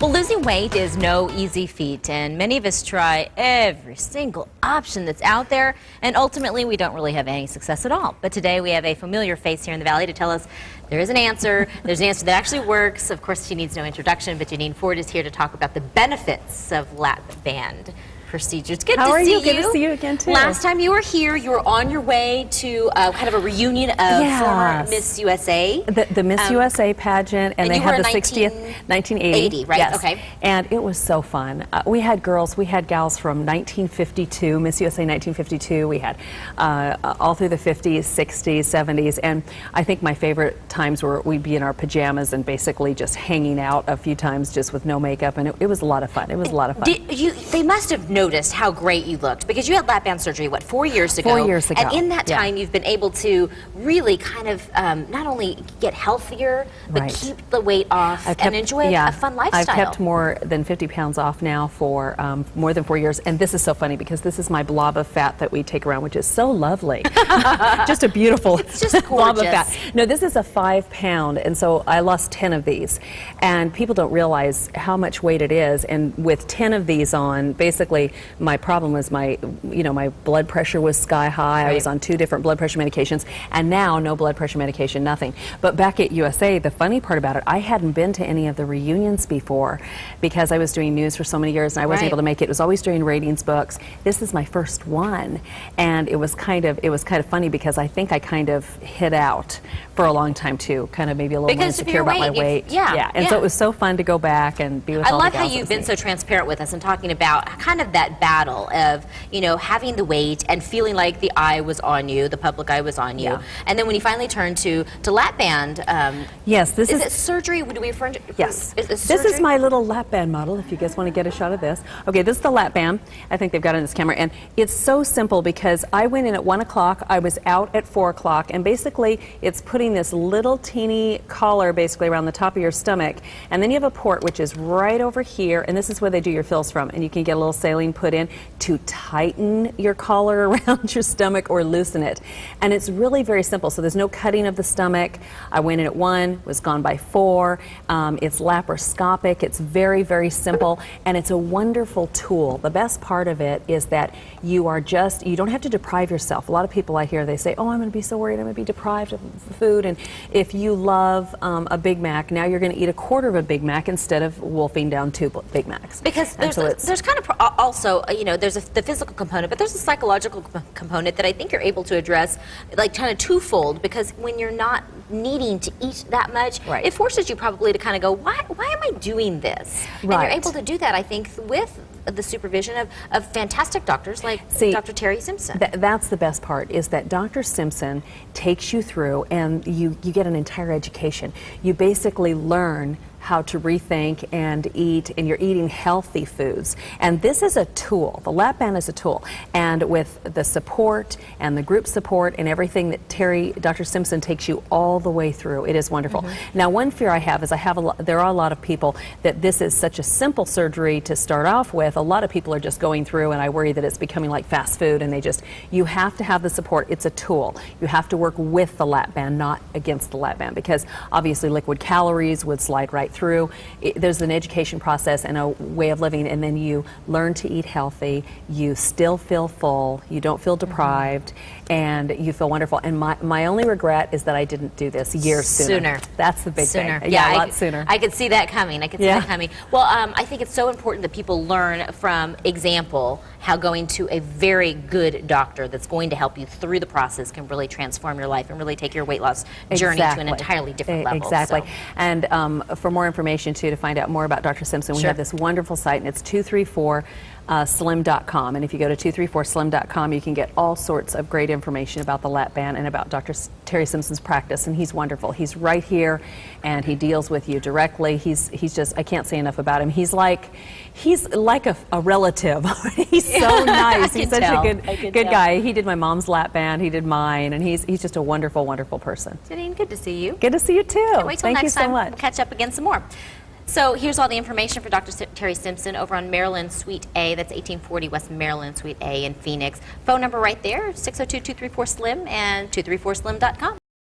Well, losing weight is no easy feat, and many of us try every single option that's out there, and ultimately we don't really have any success at all. But today we have a familiar face here in the Valley to tell us there is an answer. There's an answer that actually works. Of course, she needs no introduction, but Jineane Ford is here to talk about the benefits of lap band procedures. Good to see you. Good to see you again, too. Last time you were here, you were on your way to kind of a reunion of former Miss USA. The Miss USA pageant, and they had the 60th, 1980. Right, yes. Okay. And it was so fun. We had gals from 1952, Miss USA 1952. We had all through the 50s, 60s, 70s, and I think my favorite times were we'd be in our pajamas and basically just hanging out a few times just with no makeup, and it was a lot of fun. It was a lot of fun. They must have noticed how great you looked, because you had lap band surgery, what, 4 years ago? 4 years ago. And in that time, you've been able to really kind of not only get healthier, but keep the weight off and enjoy a fun lifestyle. I've kept more than 50 pounds off now for more than 4 years, and this is so funny because this is my blob of fat that we take around, which is so lovely. Just a beautiful blob of fat. No, this is a 5 pound, and so I lost 10 of these, and people don't realize how much weight it is, and with 10 of these on, basically my problem was my blood pressure was sky high. I was on 2 different blood pressure medications, and now no blood pressure medication, nothing. But back at USA, the funny part about it, I hadn't been to any of the reunions before because I was doing news for so many years and I wasn't able to make it. It was always during ratings books. This is my first one, and it was kind of funny because I think I kind of hid out for a long time too, kind of maybe a little more insecure about my weight. And so it was so fun to go back and be with all the gals. I love how you've been so transparent with us and talking about kind of that battle of, having the weight and feeling like the eye was on you, the public eye was on you. And then when you finally turned to lap band, yes, is it surgery? Do we refer to? Yes. This is my little lap band model, if you guys want to get a shot of this. Okay, this is the lap band. I think they've got it on this camera. And it's so simple because I went in at 1 o'clock, I was out at 4 o'clock, and basically it's putting this little teeny collar basically around the top of your stomach, and then you have a port which is right over here, and this is where they do your fills from, and you can get a little saline put in to tighten your collar around your stomach or loosen it. And it's really very simple, so there's no cutting of the stomach. I went in at 1, was gone by 4. It's laparoscopic, it's very, very simple, and it's a wonderful tool. The best part of it is that you don't have to deprive yourself. A lot of people I hear, they say, oh, I'm going to be so worried, I'm going to be deprived of food, and if you love a Big Mac, now you're going to eat a quarter of a Big Mac instead of wolfing down 2 Big Macs. Because there's kind of also, there's the physical component, but there's a psychological component that I think you're able to address, like kind of twofold, because when you're not needing to eat that much, it forces you probably to kind of go, why am I doing this? And you're able to do that, I think, with the supervision of fantastic doctors like Dr. Terry Simpson. That's the best part, is that Dr. Simpson takes you through and you get an entire education. You basically learn how to rethink and eat, and you're eating healthy foods. And this is a tool. The lap band is a tool. And with the support and the group support and everything that Dr. Simpson takes you all the way through, it is wonderful. Now, one fear I have is there are a lot of people that this is such a simple surgery to start off with. A lot of people are just going through, and I worry that it's becoming like fast food, and you have to have the support. It's a tool. You have to work with the lap band, not against the lap band, because obviously liquid calories would slide right through. There's an education process and a way of living, and then you learn to eat healthy. You still feel full. You don't feel deprived, and you feel wonderful. And my only regret is that I didn't do this years sooner. That's the big thing. Yeah, a lot sooner. I could see that coming. Well, I think it's so important that people learn from example how going to a very good doctor that's going to help you through the process can really transform your life and really take your weight loss journey to an entirely different level. Exactly. And for more information, too, to find out more about Dr. Simpson, we have this wonderful site, and it's 234slim.com. And if you go to 234slim.com, you can get all sorts of great information about the lap band and about Dr. Terry Simpson's practice. And he's wonderful. He's right here, and he deals with you directly. He's just, I can't say enough about him. He's like a relative. He's so nice. He's such a good guy. He did my mom's lap band. He did mine, and he's just a wonderful, wonderful person. Jineane, good to see you. Good to see you too. Can't wait till Thank you next time. so much. We'll catch up again some more. So here's all the information for Dr. Terry Simpson over on Maryland Suite A. That's 1840 West Maryland Suite A in Phoenix. Phone number right there, 602-234-SLIM and 234slim.com.